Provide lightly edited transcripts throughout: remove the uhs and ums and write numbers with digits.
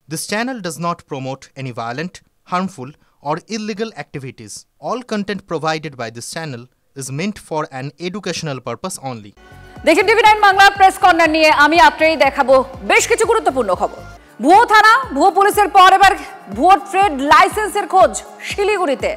This channel does not promote any violent, harmful, or illegal activities. All content provided by this channel is meant for an educational purpose only. দেখেন টিভি9 Bangla press corner নিয়ে আমি আপনাদের দেখাবো বেশ কিছু গুরুত্বপূর্ণ খবর। ভুয়ো থানা, ভুয়ো পুলিশের পর এবার ভুয়ো ট্রেড লাইসেন্সের খোঁজ শিলিগুড়িতে।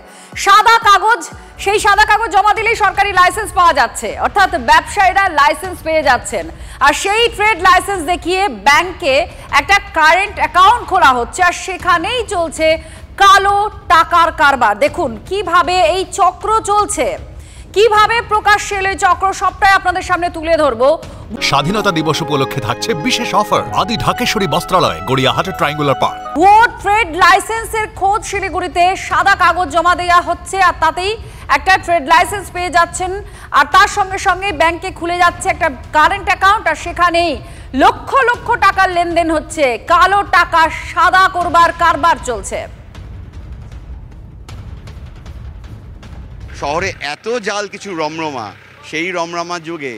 সাদা কাগজ, সেই সাদা কাগজ জমা দিলেই সরকারি লাইসেন্স পাওয়া যাচ্ছে, অর্থাৎ ব্যবসায়ীরা লাইসেন্স পেয়ে যাচ্ছেন। আর সেই ট্রেড লাইসেন্স দেখিয়ে ব্যাংকে একটা কারেন্ট অ্যাকাউন্ট খোলা হচ্ছে, আর সেখানেই চলছে কালো টাকার কারবার। দেখুন কিভাবে এই চক্র চলছে, কিভাবে প্রকাশ্যে এলো চক্র, সবটাই আপনাদের সামনে তুলে ধরবো। স্বাধীনতা দিবস উপলক্ষে থাকছে বিশেষ অফার আদি ঢাকেশ্বরী বস্ত্রালয়, গড়িয়াহাটের ট্রায়াঙ্গুলার পার্ক। ভুয়ো ট্রেড লাইসেন্সের খোঁজ শিলিগুড়িতে। সাদা কাগজ জমা দেওয়া হচ্ছে আর তাতেই একটা ট্রেড লাইসেন্স পেয়ে যাচ্ছেন, আর তার সঙ্গে সঙ্গে ব্যাংকে খুলে যাচ্ছে একটা কারেন্ট অ্যাকাউন্ট, আর সেখানেই লক্ষ লক্ষ টাকার লেনদেন হচ্ছে। কালো টাকা সাদা করবার কারবার চলছে। শহরে এত জাল কিছু রমরমা, সেই রমরমা যুগে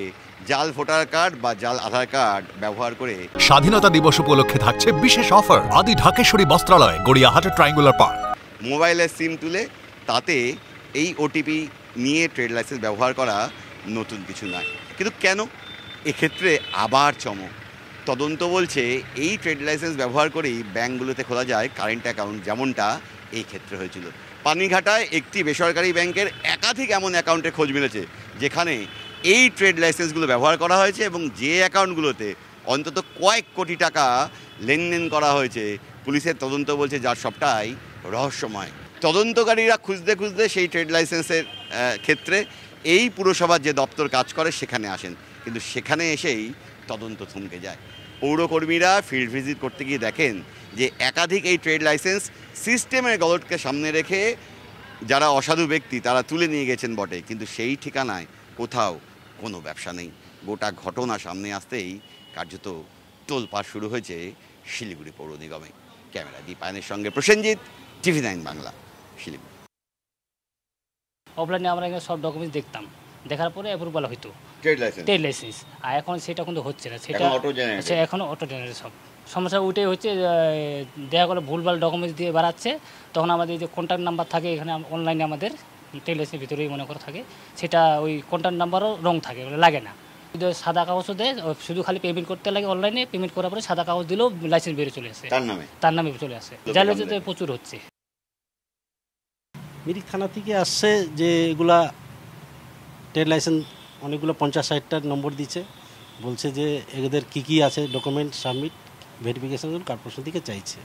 জাল ভোটার কার্ড বা জাল আধার কার্ড ব্যবহার করে স্বাধীনতা দিবস উপলক্ষে থাকছে বিশেষ অফার আদি ঢাকেশ্বরী বস্ত্রালয়, গড়িয়াহাটের ট্রায়াঙ্গুলার পার্ক। মোবাইলের সিম তুলে তাতে এই ওটিপি নিয়ে ট্রেড লাইসেন্স ব্যবহার করা নতুন কিছু নয়। কিন্তু কেন? এক্ষেত্রে আবার চমক। তদন্ত বলছে এই ট্রেড লাইসেন্স ব্যবহার করেই ব্যাঙ্কগুলোতে খোলা যায় কারেন্ট অ্যাকাউন্ট, যেমনটা এই ক্ষেত্রে হয়েছিল। পানিঘাটায় একটি বেসরকারি ব্যাংকের একাধিক এমন অ্যাকাউন্টের খোঁজ মিলেছে যেখানে এই ট্রেড লাইসেন্সগুলো ব্যবহার করা হয়েছে, এবং যে অ্যাকাউন্টগুলোতে অন্তত কয়েক কোটি টাকা লেনদেন করা হয়েছে। পুলিশের তদন্ত বলছে যার সবটাই রহস্যময়। তদন্তকারীরা খুঁজতে খুঁজতে সেই ট্রেড লাইসেন্সের ক্ষেত্রে এই পুরসভার যে দপ্তর কাজ করে সেখানে আসেন, কিন্তু সেখানে এসেই তদন্ত থমকে যায়। পৌরকর্মীরা ফিল্ড ভিজিট করতে গিয়ে দেখেন যে একাধিক এই ট্রেড লাইসেন্স সিস্টেমের গলটকে সামনে রেখে যারা অসাধু ব্যক্তি তারা তুলে নিয়ে গেছেন বটে, কিন্তু সেই ঠিকানায় কোথাও কোনো ব্যবসা নেই। গোটা ঘটনা সামনে আসতেই কার্যত তোলপাড় শুরু হয়েছে শিলিগুড়ি পৌর নিগমে। ক্যামেরা দীপায়নের সঙ্গে প্রসেনজিৎ, টিভি9 বাংলা, শিলিগুড়ি। অফলাইনে আমরা সব ডকুমেন্টস দেখতাম, দেখার পরে অ্যাপ্রুভাল হইতো ট্রেড লাইসেন্স, আর এখন সেটা কিন্তু হচ্ছে না। সেটা এখন অটো জেনারেট। সব সমস্যা ওইটাই হচ্ছে, দেখা গেলো ভুলভাল ডকুমেন্টস দিয়ে বাড়াচ্ছে। তখন আমাদের যে কন্ট্যাক্ট নাম্বার থাকে এখানে অনলাইনে আমাদের ট্রেড লাইসেন্সের ভিতরেই মনে করা থাকে, সেটা ওই কন্ট্যাক্ট নাম্বারও রং থাকে, লাগে না। কিন্তু সাদা কাগজও দেয়, শুধু খালি পেমেন্ট করতে লাগে অনলাইনে। পেমেন্ট করার পরে সাদা কাগজ দিলেও লাইসেন্স বেরিয়ে চলে আসে, তার নামে চলে আসে। জালিয়াতিতে প্রচুর হচ্ছে। মিরিক থানা থেকে আসছে যে এগুলা ট্রেড লাইসেন্স অনেকগুলো 50-60টার নম্বর দিচ্ছে, বলছে যে এদের কী আছে ডকুমেন্ট সাবমিট ভেরিফিকেশন কর্পোরেশন থেকে চাইছে।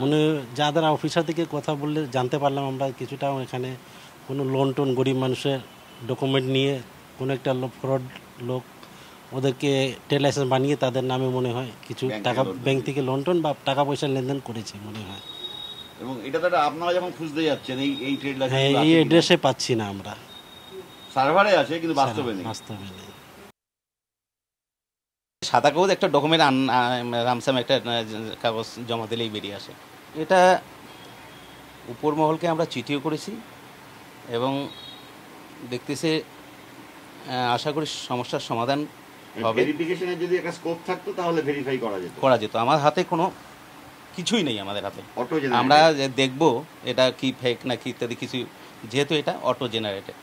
মনে যাদের অফিসার থেকে কথা বললে জানতে পারলাম আমরা কিছুটা, এখানে কোনো লোন টোন গরিব মানুষের ডকুমেন্ট নিয়ে কোনো একটা ফ্রড লোক ওদেরকে ট্রেড লাইসেন্স বানিয়ে তাদের নামে মনে হয় কিছু টাকা ব্যাংক থেকে লোন টোন বা টাকা পয়সা লেনদেন করেছে মনে হয়। এবং এটা তো আপনারা যখন খুঁজতে যাচ্ছেন এই ট্রেড লাইসেন্স, হ্যাঁ, এই অ্যাড্রেসে পাচ্ছি না আমরা। সার্ভারে আছে কিন্তু বাস্তবে নেই। সাদা কাগজ একটা ডকুমেন্ট রামসাম একটা কাগজ জমা দিলেই বেরিয়ে আসে। এটা উপর মহলকে আমরা চিঠিও করেছি এবং দেখতেছে, আশা করি সমস্যার সমাধান হবে। ভেরিফিকেশনের যদি একটা স্কোপ থাকতো তাহলে ভেরিফাই করা যেত। আমার হাতে কোনো কিছুই নেই, আমাদের হাতে। আমরা দেখব এটা কি ফেক নাকি ইত্যাদি কিছু, যেহেতু এটা অটো জেনারেটেড।